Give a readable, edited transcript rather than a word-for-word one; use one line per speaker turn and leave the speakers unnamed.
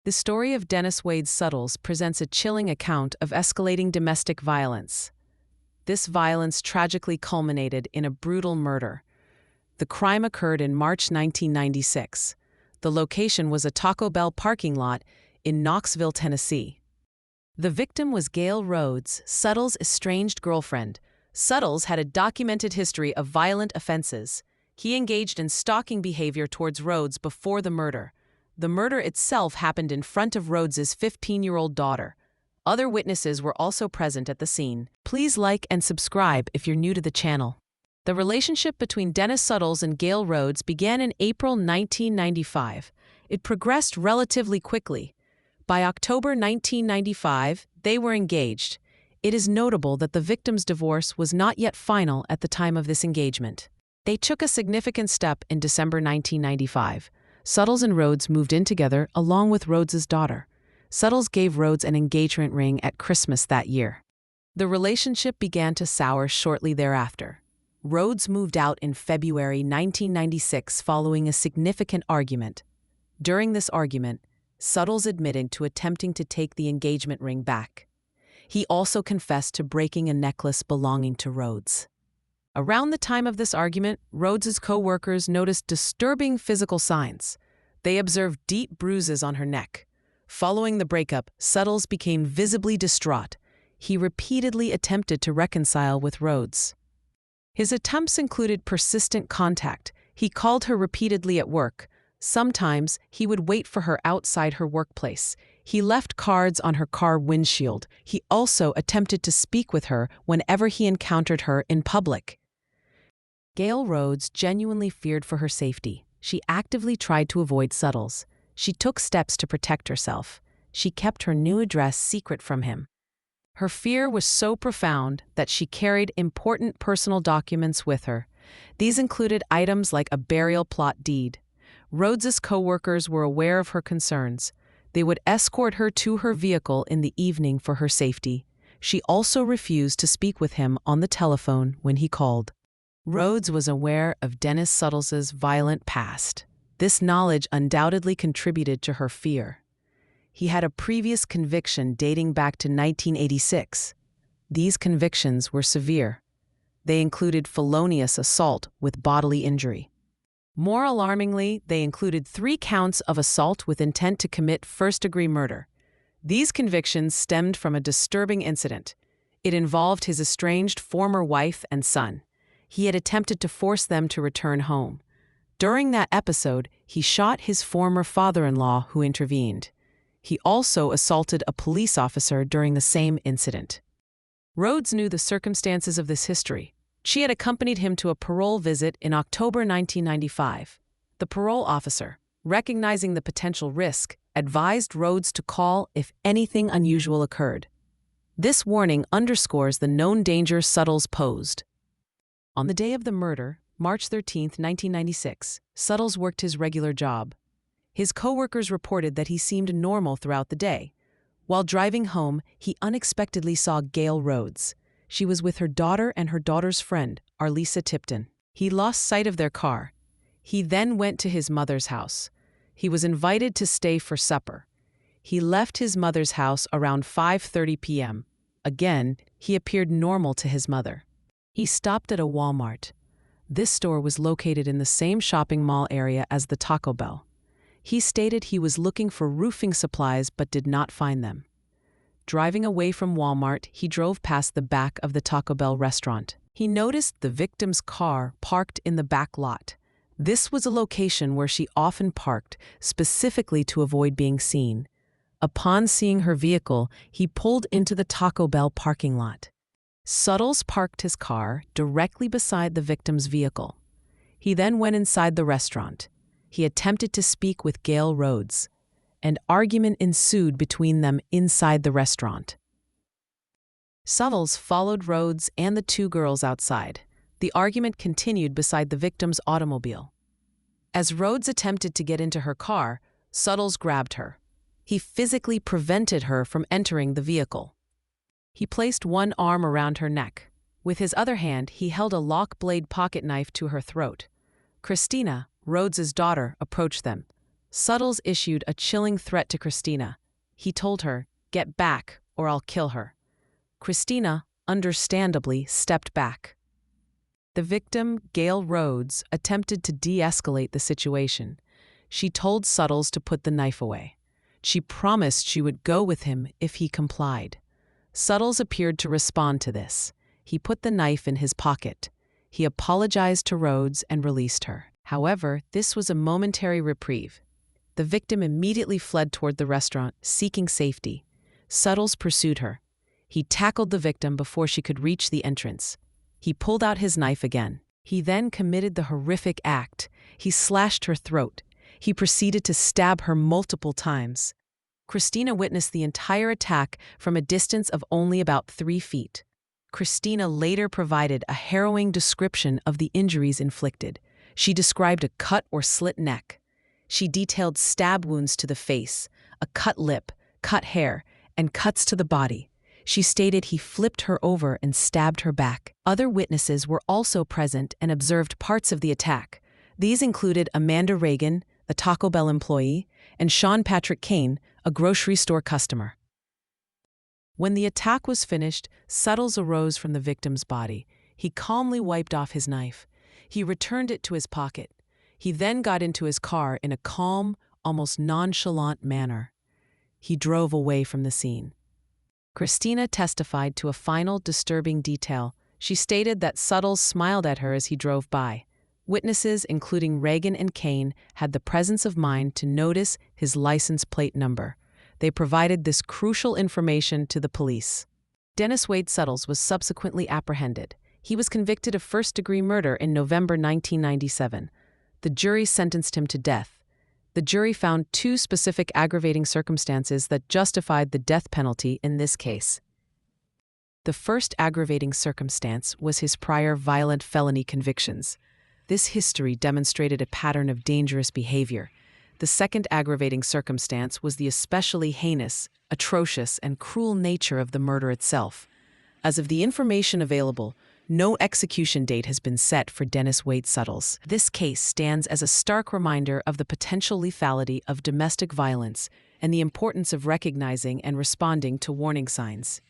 The story of Dennis Wade Suttles presents a chilling account of escalating domestic violence. This violence tragically culminated in a brutal murder. The crime occurred in March 1996. The location was a Taco Bell parking lot in Knoxville, Tennessee. The victim was Gail Rhodes, Suttles' estranged girlfriend. Suttles had a documented history of violent offenses. He engaged in stalking behavior towards Rhodes before the murder. The murder itself happened in front of Rhodes's 15-year-old daughter. Other witnesses were also present at the scene. Please like and subscribe if you're new to the channel. The relationship between Dennis Suttles and Gail Rhodes began in April 1995. It progressed relatively quickly. By October 1995, they were engaged. It is notable that the victim's divorce was not yet final at the time of this engagement. They took a significant step in December 1995. Suttles and Rhodes moved in together along with Rhodes's daughter. Suttles gave Rhodes an engagement ring at Christmas that year. The relationship began to sour shortly thereafter. Rhodes moved out in February 1996 following a significant argument. During this argument, Suttles admitted to attempting to take the engagement ring back. He also confessed to breaking a necklace belonging to Rhodes. Around the time of this argument, Rhodes's co-workers noticed disturbing physical signs. They observed deep bruises on her neck. Following the breakup, Suttles became visibly distraught. He repeatedly attempted to reconcile with Rhodes. His attempts included persistent contact. He called her repeatedly at work. Sometimes, he would wait for her outside her workplace. He left cards on her car windshield. He also attempted to speak with her whenever he encountered her in public. Gail Rhodes genuinely feared for her safety. She actively tried to avoid Suttles. She took steps to protect herself. She kept her new address secret from him. Her fear was so profound that she carried important personal documents with her. These included items like a burial plot deed. Rhodes's co-workers were aware of her concerns. They would escort her to her vehicle in the evening for her safety. She also refused to speak with him on the telephone when he called. Rhodes was aware of Dennis Suttles' violent past. This knowledge undoubtedly contributed to her fear. He had a previous conviction dating back to 1986. These convictions were severe. They included felonious assault with bodily injury. More alarmingly, they included 3 counts of assault with intent to commit first-degree murder. These convictions stemmed from a disturbing incident. It involved his estranged former wife and son. He had attempted to force them to return home. During that episode, he shot his former father-in-law who intervened. He also assaulted a police officer during the same incident. Rhodes knew the circumstances of this history. She had accompanied him to a parole visit in October 1995. The parole officer, recognizing the potential risk, advised Rhodes to call if anything unusual occurred. This warning underscores the known danger Suttles posed. On the day of the murder, March 13, 1996, Suttles worked his regular job. His co-workers reported that he seemed normal throughout the day. While driving home, he unexpectedly saw Gail Rhodes. She was with her daughter and her daughter's friend, Arlisa Tipton. He lost sight of their car. He then went to his mother's house. He was invited to stay for supper. He left his mother's house around 5:30 p.m. Again, he appeared normal to his mother. He stopped at a Walmart. This store was located in the same shopping mall area as the Taco Bell. He stated he was looking for roofing supplies but did not find them. Driving away from Walmart, he drove past the back of the Taco Bell restaurant. He noticed the victim's car parked in the back lot. This was a location where she often parked, specifically to avoid being seen. Upon seeing her vehicle, he pulled into the Taco Bell parking lot. Suttles parked his car directly beside the victim's vehicle. He then went inside the restaurant. He attempted to speak with Gail Rhodes. An argument ensued between them inside the restaurant. Suttles followed Rhodes and the 2 girls outside. The argument continued beside the victim's automobile. As Rhodes attempted to get into her car, Suttles grabbed her. He physically prevented her from entering the vehicle. He placed one arm around her neck. With his other hand, he held a lock-blade pocket knife to her throat. Christina, Rhodes's daughter, approached them. Suttles issued a chilling threat to Christina. He told her, "Get back, or I'll kill her." Christina, understandably, stepped back. The victim, Gail Rhodes, attempted to de-escalate the situation. She told Suttles to put the knife away. She promised she would go with him if he complied. Suttles appeared to respond to this. He put the knife in his pocket. He apologized to Rhodes and released her. However, this was a momentary reprieve. The victim immediately fled toward the restaurant, seeking safety. Suttles pursued her. He tackled the victim before she could reach the entrance. He pulled out his knife again. He then committed the horrific act. He slashed her throat. He proceeded to stab her multiple times. Christina witnessed the entire attack from a distance of only about 3 feet. Christina later provided a harrowing description of the injuries inflicted. She described a cut or slit neck. She detailed stab wounds to the face, a cut lip, cut hair, and cuts to the body. She stated he flipped her over and stabbed her back. Other witnesses were also present and observed parts of the attack. These included Amanda Reagan, a Taco Bell employee, and Sean Patrick Kane, a grocery store customer. When the attack was finished, Suttles arose from the victim's body. He calmly wiped off his knife. He returned it to his pocket. He then got into his car in a calm, almost nonchalant manner. He drove away from the scene. Christina testified to a final disturbing detail. She stated that Suttles smiled at her as he drove by. Witnesses, including Reagan and Kane, had the presence of mind to notice his license plate number. They provided this crucial information to the police. Dennis Wade Suttles was subsequently apprehended. He was convicted of first-degree murder in November 1997. The jury sentenced him to death. The jury found 2 specific aggravating circumstances that justified the death penalty in this case. The first aggravating circumstance was his prior violent felony convictions. This history demonstrated a pattern of dangerous behavior. The second aggravating circumstance was the especially heinous, atrocious, and cruel nature of the murder itself. As of the information available, no execution date has been set for Dennis Wade Suttles. This case stands as a stark reminder of the potential lethality of domestic violence and the importance of recognizing and responding to warning signs.